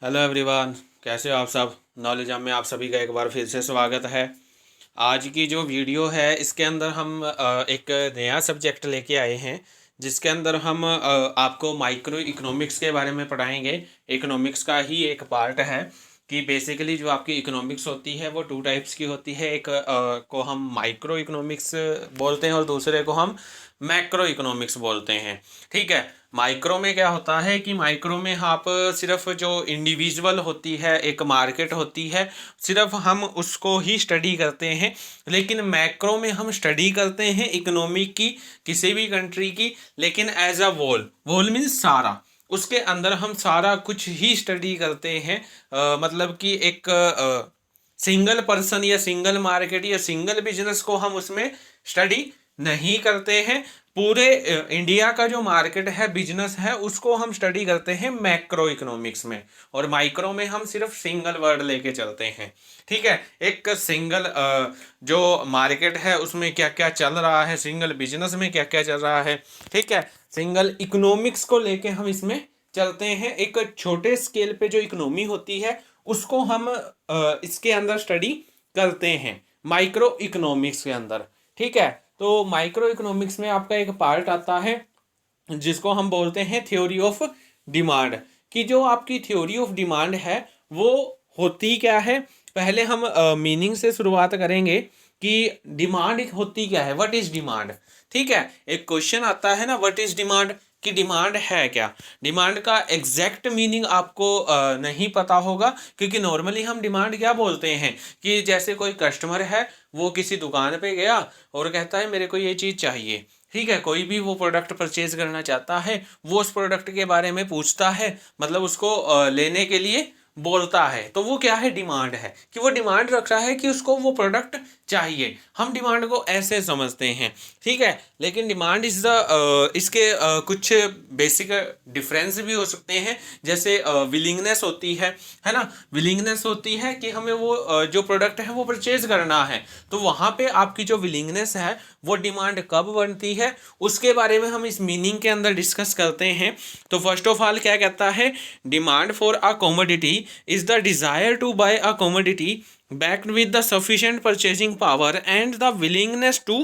Hello everyone, कैसे हो आप सब। नॉलेज में आप सभी का एक बार फिर से स्वागत है। आज की जो वीडियो है इसके अंदर हम एक नया सब्जेक्ट लेके आए हैं, जिसके अंदर हम आपको माइक्रो इकोनॉमिक्स के बारे में पढ़ाएंगे। इकोनॉमिक्स का ही एक पार्ट है कि बेसिकली जो आपकी इकोनॉमिक्स होती है वो टू टाइप्स की होती है। एक को हम माइक्रो इकोनॉमिक्स बोलते हैं और दूसरे को हम मैक्रो इकोनॉमिक्स बोलते हैं। ठीक है। माइक्रो में क्या होता है कि माइक्रो में आप सिर्फ जो इंडिविजुअल होती है, एक मार्केट होती है, सिर्फ हम उसको ही स्टडी करते हैं। लेकिन मैक्रो में हम स्टडी करते हैं इकोनॉमी की, किसी भी कंट्री की, लेकिन एज अ वोल मीन्स सारा। उसके अंदर हम सारा कुछ ही स्टडी करते हैं। मतलब कि एक सिंगल पर्सन या सिंगल मार्केट या सिंगल बिजनेस को हम उसमें स्टडी नहीं करते हैं। पूरे इंडिया का जो मार्केट है, बिजनेस है, उसको हम स्टडी करते हैं मैक्रो इकोनॉमिक्स में। और माइक्रो में हम सिर्फ सिंगल वर्ड लेके चलते हैं। ठीक है। एक सिंगल जो मार्केट है उसमें क्या क्या चल रहा है, सिंगल बिजनेस में क्या क्या चल रहा है। ठीक है। सिंगल इकोनॉमिक्स को लेके हम इसमें चलते हैं। एक छोटे स्केल पे जो इकोनॉमी होती है उसको हम इसके अंदर स्टडी करते हैं, माइक्रो इकोनॉमिक्स के अंदर। ठीक है। तो माइक्रो इकोनॉमिक्स में आपका एक पार्ट आता है जिसको हम बोलते हैं थ्योरी ऑफ डिमांड। कि जो आपकी थ्योरी ऑफ डिमांड है वो होती क्या है। पहले हम मीनिंग से शुरुआत करेंगे कि डिमांड होती क्या है, व्हाट इज डिमांड। ठीक है। एक क्वेश्चन आता है ना, व्हाट इज डिमांड, कि डिमांड है क्या। डिमांड का एग्जैक्ट मीनिंग आपको नहीं पता होगा, क्योंकि नॉर्मली हम डिमांड क्या बोलते हैं कि जैसे कोई कस्टमर है, वो किसी दुकान पे गया और कहता है मेरे को ये चीज़ चाहिए। ठीक है। कोई भी वो प्रोडक्ट परचेज करना चाहता है, वो उस प्रोडक्ट के बारे में पूछता है, मतलब उसको लेने के लिए बोलता है, तो वो क्या है, डिमांड है। कि वो डिमांड रख रहा है कि उसको वो प्रोडक्ट चाहिए। हम डिमांड को ऐसे समझते हैं। ठीक है। लेकिन डिमांड इज द इसके कुछ बेसिक डिफरेंस भी हो सकते हैं। जैसे विलिंगनेस होती है ना। विलिंगनेस होती है कि हमें वो जो प्रोडक्ट है वो परचेज करना है। तो वहाँ पे आपकी जो विलिंगनेस है वो डिमांड कब बनती है, उसके बारे में हम इस मीनिंग के अंदर डिस्कस करते हैं। तो फर्स्ट ऑफ ऑल क्या कहता है, demand for a commodity is the desire to buy a commodity backed with the sufficient purchasing power and the willingness to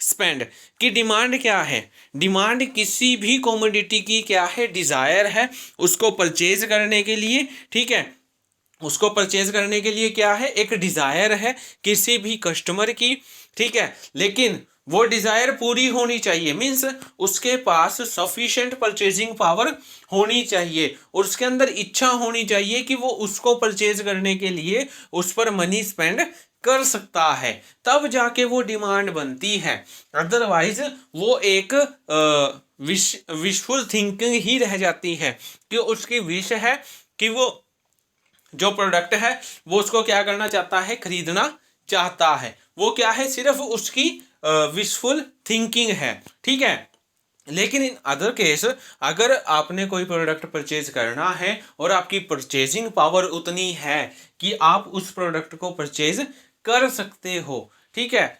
spend. की डिमांड क्या है, डिमांड किसी भी कमोडिटी की क्या है, डिजायर है उसको परचेज करने के लिए। ठीक है। उसको परचेज करने के लिए क्या है, एक डिजायर है किसी भी कस्टमर की। ठीक है। लेकिन वो डिजायर पूरी होनी चाहिए, मीन्स उसके पास सफिशिएंट परचेजिंग पावर होनी चाहिए और उसके अंदर इच्छा होनी चाहिए कि वो उसको परचेज करने के लिए उस पर मनी स्पेंड कर सकता है, तब जाके वो डिमांड बनती है। अदरवाइज वो एक विशफुल थिंकिंग ही रह जाती है कि उसकी विश है कि वो जो प्रोडक्ट है वो उसको क्या करना चाहता है, खरीदना चाहता है। वो क्या है, सिर्फ उसकी विशफुल थिंकिंग है। ठीक है। लेकिन इन अदर केस, अगर आपने कोई प्रोडक्ट परचेज करना है और आपकी परचेजिंग पावर उतनी है कि आप उस प्रोडक्ट को परचेज कर सकते हो। ठीक है।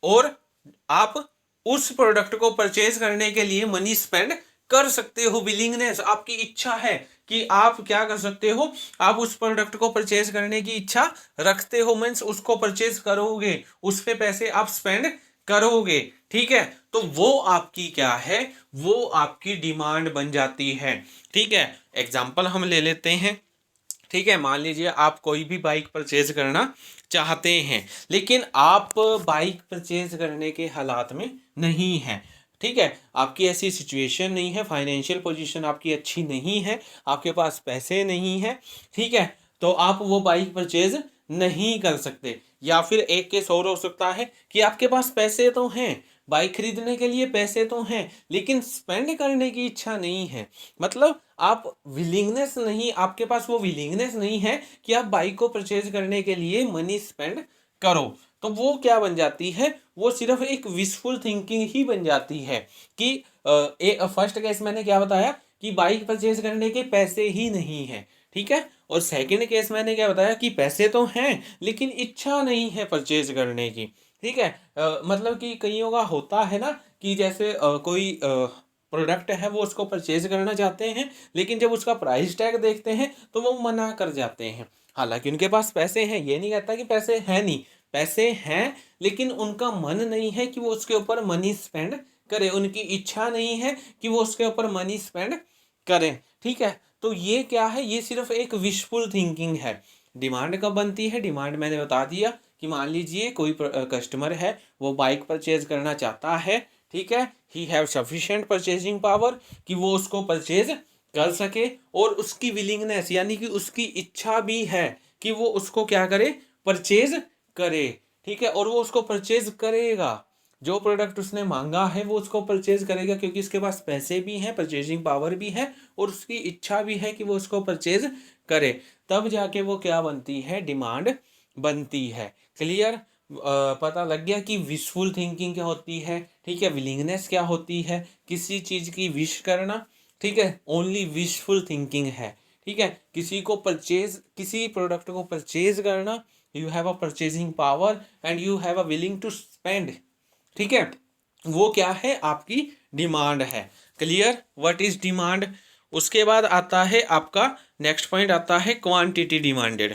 और आप उस प्रोडक्ट को परचेज करने के लिए मनी स्पेंड कर सकते हो, विलिंगनेस आपकी इच्छा है कि आप क्या कर सकते हो, आप उस प्रोडक्ट को परचेज करने की इच्छा रखते हो, मीन्स उसको परचेज करोगे, उस पे पैसे आप स्पेंड करोगे। ठीक है। तो वो आपकी क्या है, वो आपकी डिमांड बन जाती है। ठीक है। एग्जाम्पल हम ले लेते हैं। ठीक है। मान लीजिए आप कोई भी बाइक परचेज करना चाहते हैं, लेकिन आप बाइक परचेज करने के हालात में नहीं हैं। ठीक है। आपकी ऐसी सिचुएशन नहीं है, फाइनेंशियल पोजीशन आपकी अच्छी नहीं है, आपके पास पैसे नहीं है। ठीक है। तो आप वो बाइक परचेज नहीं कर सकते। या फिर एक केस और हो सकता है कि आपके पास पैसे तो हैं, बाइक खरीदने के लिए पैसे तो हैं, लेकिन स्पेंड करने की इच्छा नहीं है। मतलब आप विलिंगनेस नहीं, आपके पास वो विलिंगनेस नहीं है कि आप बाइक को परचेज करने के लिए मनी स्पेंड करो। तो वो क्या बन जाती है, वो सिर्फ एक विशफुल थिंकिंग ही बन जाती है कि एक फर्स्ट केस मैंने क्या बताया कि बाइक परचेज करने के पैसे ही नहीं है। ठीक है। और सेकंड केस मैंने क्या बताया कि पैसे तो हैं लेकिन इच्छा नहीं है परचेज करने की। ठीक है। मतलब कि कईयों का होता है ना कि जैसे कोई प्रोडक्ट है वो उसको परचेज करना चाहते हैं, लेकिन जब उसका प्राइस टैग देखते हैं तो वो मना कर जाते हैं। हालांकि उनके पास पैसे हैं, ये नहीं कहता कि पैसे हैं नहीं, पैसे हैं, लेकिन उनका मन नहीं है कि वो उसके ऊपर मनी स्पेंड करें, उनकी इच्छा नहीं है कि वो उसके ऊपर मनी स्पेंड करें। ठीक है, तो ये क्या है, ये सिर्फ एक विशफुल थिंकिंग है। डिमांड कब बनती है? डिमांड मैंने बता दिया कि मान लीजिए कोई कस्टमर है, वो बाइक परचेज करना चाहता है, ठीक है, he have sufficient purchasing power कि वो उसको परचेज कर सके, और उसकी विलिंगनेस यानी कि उसकी इच्छा भी है कि वो उसको क्या करे, परचेज करे। ठीक है, और वो उसको परचेज करेगा, जो प्रोडक्ट उसने मांगा है वो उसको परचेज करेगा, क्योंकि इसके पास पैसे भी हैं, परचेजिंग पावर भी है, और उसकी इच्छा भी है कि वो उसको परचेज करे। तब जाके वो क्या बनती है, डिमांड बनती है। क्लियर? पता लग गया कि विशफुल थिंकिंग क्या होती है, ठीक है, विलिंगनेस क्या होती है, किसी चीज़ की विश करना, ठीक है, ओनली विशफुल थिंकिंग है। ठीक है, किसी को परचेज, किसी प्रोडक्ट को परचेज करना, you have a purchasing power and you have a willing to spend, ठीक है, वो क्या है, आपकी डिमांड है। क्लियर? What is demand? उसके बाद आता है आपका नेक्स्ट पॉइंट आता है क्वांटिटी डिमांडेड।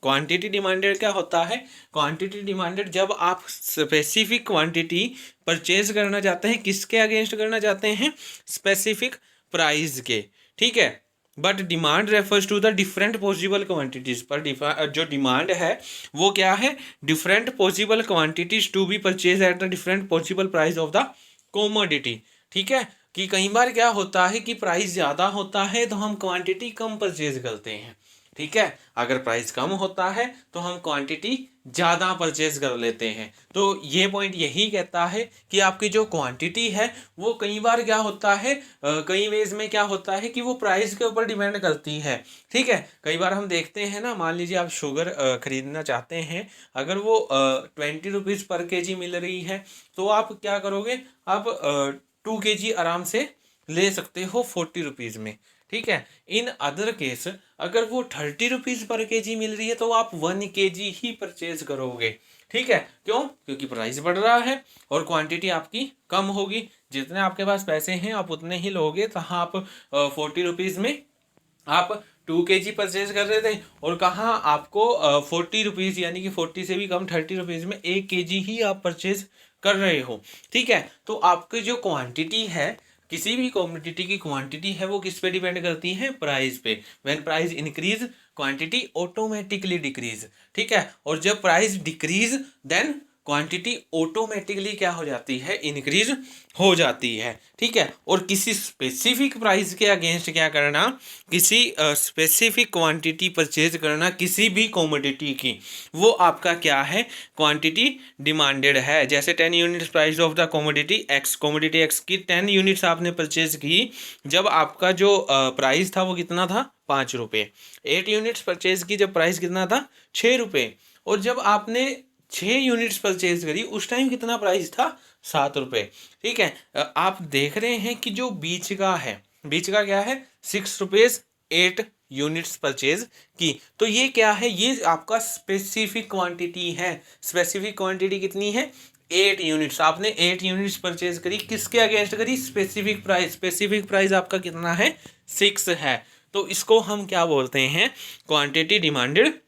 क्वांटिटी डिमांडेड क्या होता है? क्वांटिटी डिमांडेड जब आप स्पेसिफिक क्वांटिटी परचेज करना चाहते हैं, किसके अगेंस्ट करना चाहते हैं? स्पेसिफिक प्राइस के। ठीक है, but demand refers to the different possible quantities. पर जो डिमांड है वो क्या है? Different possible quantities to be purchase at the different possible price of the commodity. ठीक है, कि कई बार क्या होता है कि प्राइस ज़्यादा होता है तो हम क्वांटिटी कम परचेज करते हैं। ठीक है, अगर प्राइस कम होता है तो हम क्वांटिटी ज़्यादा परचेज कर लेते हैं। तो ये पॉइंट यही कहता है कि आपकी जो क्वांटिटी है वो कई बार क्या होता है, कई वेज में क्या होता है कि वो प्राइस के ऊपर डिपेंड करती है। ठीक है, कई बार हम देखते हैं ना, मान लीजिए आप शुगर खरीदना चाहते हैं, अगर वो 20 रुपीज़ पर केजी मिल रही है तो आप क्या करोगे, आप 2 kg आराम से ले सकते हो 40 रुपीज़ में। ठीक है, इन अदर केस अगर वो 30 रुपीज़ पर केजी मिल रही है तो आप 1 kg ही परचेज करोगे। ठीक है, क्यों? क्योंकि प्राइस बढ़ रहा है और क्वांटिटी आपकी कम होगी। जितने आपके पास पैसे हैं आप उतने ही लोगे, तो आप 40 रुपीज़ में आप 2 kg परचेज कर रहे थे, और कहाँ आपको 40 रुपीज़ यानी कि 40 से भी कम 30 रुपीज़ में 1 kg ही आप परचेज कर रहे हो। ठीक है, तो आपकी जो क्वांटिटी है, किसी भी कॉमोडिटी की क्वांटिटी है, वो किस पे डिपेंड करती है? प्राइस पे। When price increase quantity automatically decrease. ठीक है, और जब price decrease then quantity automatically क्या हो जाती है? इंक्रीज हो जाती है। ठीक है, और किसी स्पेसिफिक प्राइस के अगेंस्ट क्या करना? किसी स्पेसिफिक क्वांटिटी परचेज करना किसी भी कॉमोडिटी की, वो आपका क्या है? क्वांटिटी डिमांडेड है। जैसे 10 units price of the commodity x, commodity x की 10 यूनिट्स आपने परचेज की, जब आपका जो प्राइस था वो कितना था? 5 रुपये। 8 यूनिट्स परचेज की, जब प्राइस कितना था? 6 रुपये। और जब आपने 6 यूनिट्स परचेज करी उस टाइम कितना प्राइस था? 7 रुपये। ठीक है, आप देख रहे हैं कि जो बीच का है, बीच का क्या है? 6 रुपीज़ 8 यूनिट्स परचेज की। तो ये क्या है? ये आपका स्पेसिफिक क्वांटिटी है। स्पेसिफिक क्वांटिटी कितनी है? 8 यूनिट्स। आपने 8 यूनिट्स परचेज करी, किसके अगेंस्ट करी? Specific price. स्पेसिफिक प्राइस आपका कितना है? 6 है। तो इसको हम क्या बोलते हैं? क्वांटिटी डिमांडेड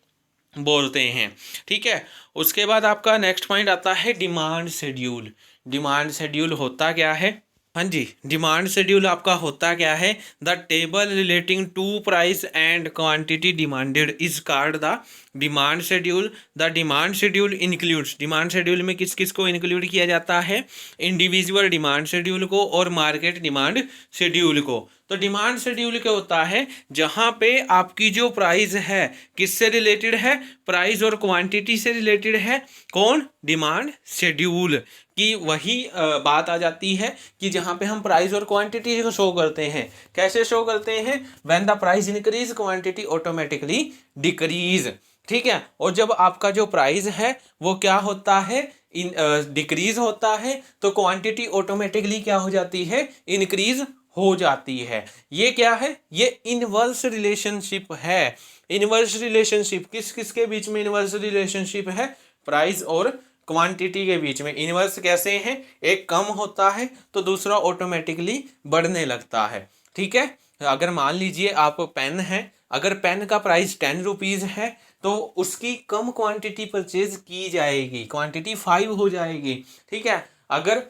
बोलते हैं। ठीक है, उसके बाद आपका नेक्स्ट पॉइंट आता है डिमांड शेड्यूल। डिमांड शेड्यूल होता क्या है? हाँ जी, डिमांड शेड्यूल आपका होता क्या है? The table relating to price and quantity demanded is called the demand schedule. The demand schedule includes, demand schedule में किस किस को इंक्लूड किया जाता है? इंडिविजुअल डिमांड शेड्यूल को और मार्केट डिमांड शेड्यूल को। तो डिमांड शेड्यूल क्या होता है? जहाँ पे आपकी जो प्राइस है किससे रिलेटेड है? प्राइस और क्वांटिटी से रिलेटेड है। कौन? डिमांड शेड्यूल की वही बात आ जाती है कि जहाँ पे हम प्राइस और क्वांटिटी को शो करते हैं। कैसे शो करते हैं? When the price increase quantity automatically decrease. ठीक है, और जब आपका जो प्राइस है वो क्या होता है? डिक्रीज होता है, तो क्वांटिटी ऑटोमेटिकली क्या हो जाती है? इंक्रीज हो जाती है। ये क्या है? ये इनवर्स रिलेशनशिप है। इनवर्स रिलेशनशिप किस किस के बीच में इनवर्स रिलेशनशिप है? प्राइस और क्वांटिटी के बीच में। इन्वर्स कैसे हैं, एक कम होता है तो दूसरा ऑटोमेटिकली बढ़ने लगता है। ठीक है, अगर मान लीजिए आप पेन है, अगर पेन का प्राइस 10 रुपीज़ है तो उसकी कम क्वांटिटी परचेज की जाएगी, क्वांटिटी 5 हो जाएगी। ठीक है, अगर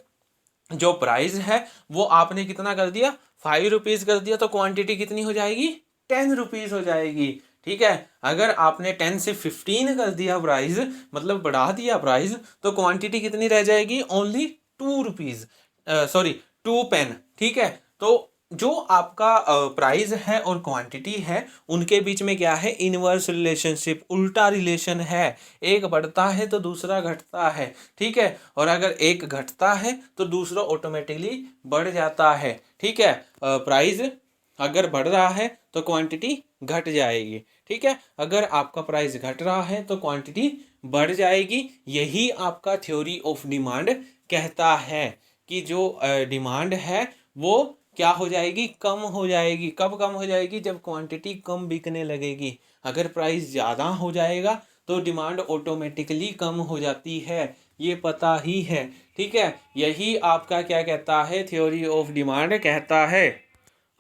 जो प्राइस है वो आपने कितना कर दिया, 5 रुपीज़ कर दिया, तो क्वांटिटी कितनी हो जाएगी, 10 रुपीज़ हो जाएगी। ठीक है, अगर आपने 10 से 15 कर दिया प्राइस, मतलब बढ़ा दिया प्राइस, तो क्वांटिटी कितनी रह जाएगी, ओनली 2 रुपीज़, सॉरी 2 पेन। ठीक है, तो जो आपका प्राइस है और क्वांटिटी है उनके बीच में क्या है, इनवर्स रिलेशनशिप, उल्टा रिलेशन है। एक बढ़ता है तो दूसरा घटता है। ठीक है, और अगर एक घटता है तो दूसरा ऑटोमेटिकली बढ़ जाता है। ठीक है, प्राइस अगर बढ़ रहा है तो क्वांटिटी घट जाएगी। ठीक है, अगर आपका प्राइस घट रहा है तो क्वांटिटी बढ़ जाएगी। यही आपका थ्योरी ऑफ डिमांड कहता है कि जो डिमांड है वो क्या हो जाएगी, कम हो जाएगी। कब कम हो जाएगी, जब क्वांटिटी कम बिकने लगेगी। अगर प्राइस ज़्यादा हो जाएगा तो डिमांड ऑटोमेटिकली कम हो जाती है, ये पता ही है। ठीक है, यही आपका क्या कहता है, थ्योरी ऑफ डिमांड कहता है।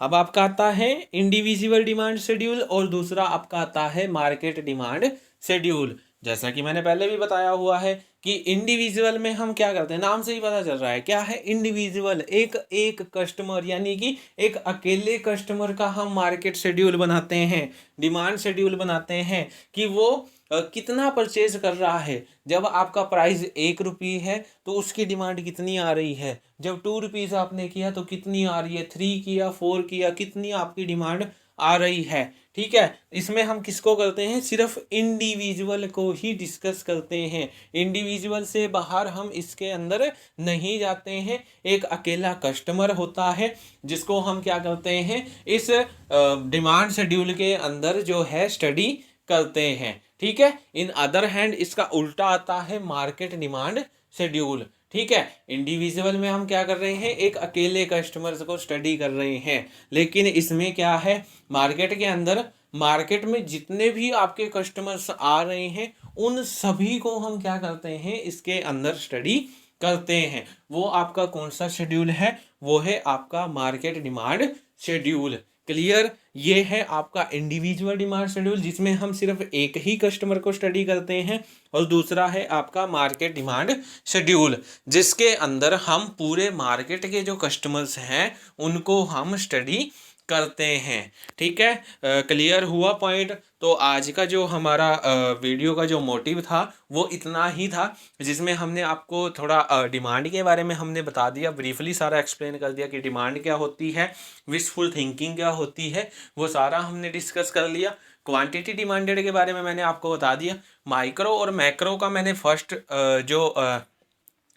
अब आपका आता है इंडिविजुअल डिमांड शेड्यूल और दूसरा आपका आता है मार्केट डिमांड शेड्यूल। जैसा कि मैंने पहले भी बताया हुआ है कि इंडिविजुअल में हम क्या करते हैं, नाम से ही पता चल रहा है क्या है, इंडिविजुअल, एक कस्टमर, यानी कि एक अकेले कस्टमर का हम मार्केट शेड्यूल बनाते हैं, डिमांड शेड्यूल बनाते हैं कि वो कितना परचेज कर रहा है। जब आपका प्राइस 1 रुपये है तो उसकी डिमांड कितनी आ रही है, जब 2 रुपीज़ आपने किया तो कितनी आ रही है, 3 किया, 4 किया, कितनी आपकी डिमांड आ रही है। ठीक है, इसमें हम किसको करते हैं, सिर्फ इंडिविजुअल को ही डिस्कस करते हैं। इंडिविजुअल से बाहर हम इसके अंदर नहीं जाते हैं। एक अकेला कस्टमर होता है जिसको हम क्या करते हैं, इस डिमांड शेड्यूल के अंदर जो है स्टडी करते हैं। ठीक है, इन अदर हैंड इसका उल्टा आता है मार्केट डिमांड शेड्यूल। ठीक है, इंडिविजुअल में हम क्या कर रहे हैं, एक अकेले कस्टमर्स को स्टडी कर रहे हैं, लेकिन इसमें क्या है, मार्केट के अंदर, मार्केट में जितने भी आपके कस्टमर्स आ रहे हैं उन सभी को हम क्या करते हैं, इसके अंदर स्टडी करते हैं। वो आपका कौन सा शेड्यूल है, वो है आपका मार्केट डिमांड शेड्यूल। क्लियर, ये है आपका इंडिविजुअल डिमांड शेड्यूल जिसमें हम सिर्फ एक ही कस्टमर को स्टडी करते हैं, और दूसरा है आपका मार्केट डिमांड शेड्यूल जिसके अंदर हम पूरे मार्केट के जो कस्टमर्स हैं उनको हम स्टडी करते हैं। ठीक है, क्लियर हुआ पॉइंट। तो आज का जो हमारा वीडियो का जो मोटिव था वो इतना ही था, जिसमें हमने आपको थोड़ा डिमांड के बारे में हमने बता दिया, ब्रीफली सारा एक्सप्लेन कर दिया कि डिमांड क्या होती है, विशफुल थिंकिंग क्या होती है, वो सारा हमने डिस्कस कर लिया। क्वांटिटी डिमांडेड के बारे में मैंने आपको बता दिया। माइक्रो और मैक्रो का मैंने फर्स्ट जो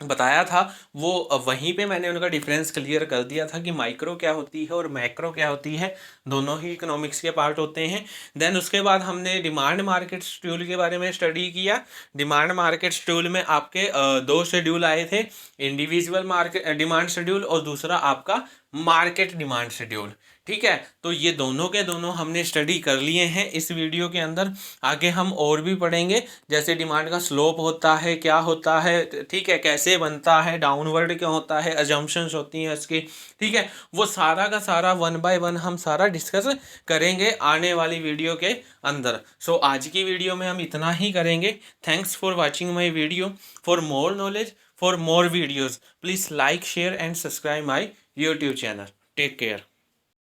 बताया था वो वहीं पे मैंने उनका डिफरेंस क्लियर कर दिया था कि माइक्रो क्या होती है और मैक्रो क्या होती है, दोनों ही इकोनॉमिक्स के पार्ट होते हैं। देन उसके बाद हमने डिमांड मार्केट शेड्यूल के बारे में स्टडी किया। डिमांड मार्केट शेड्यूल में आपके दो शेड्यूल आए थे, इंडिविजुअल मार्केट डिमांड शेड्यूल और दूसरा आपका मार्केट डिमांड शेड्यूल। ठीक है, तो ये दोनों के दोनों हमने स्टडी कर लिए हैं इस वीडियो के अंदर। आगे हम और भी पढ़ेंगे, जैसे डिमांड का स्लोप होता है, क्या होता है, ठीक है, कैसे बनता है, डाउनवर्ड क्या होता है, अजम्पशंस होती हैं इसकी। ठीक है, वो सारा का सारा 1 बाय 1 हम सारा डिस्कस करेंगे आने वाली वीडियो के अंदर। सो आज की वीडियो में हम इतना ही करेंगे। Thanks for watching my video. For more knowledge, for more videos, please like, share and subscribe my YouTube channel. Take care.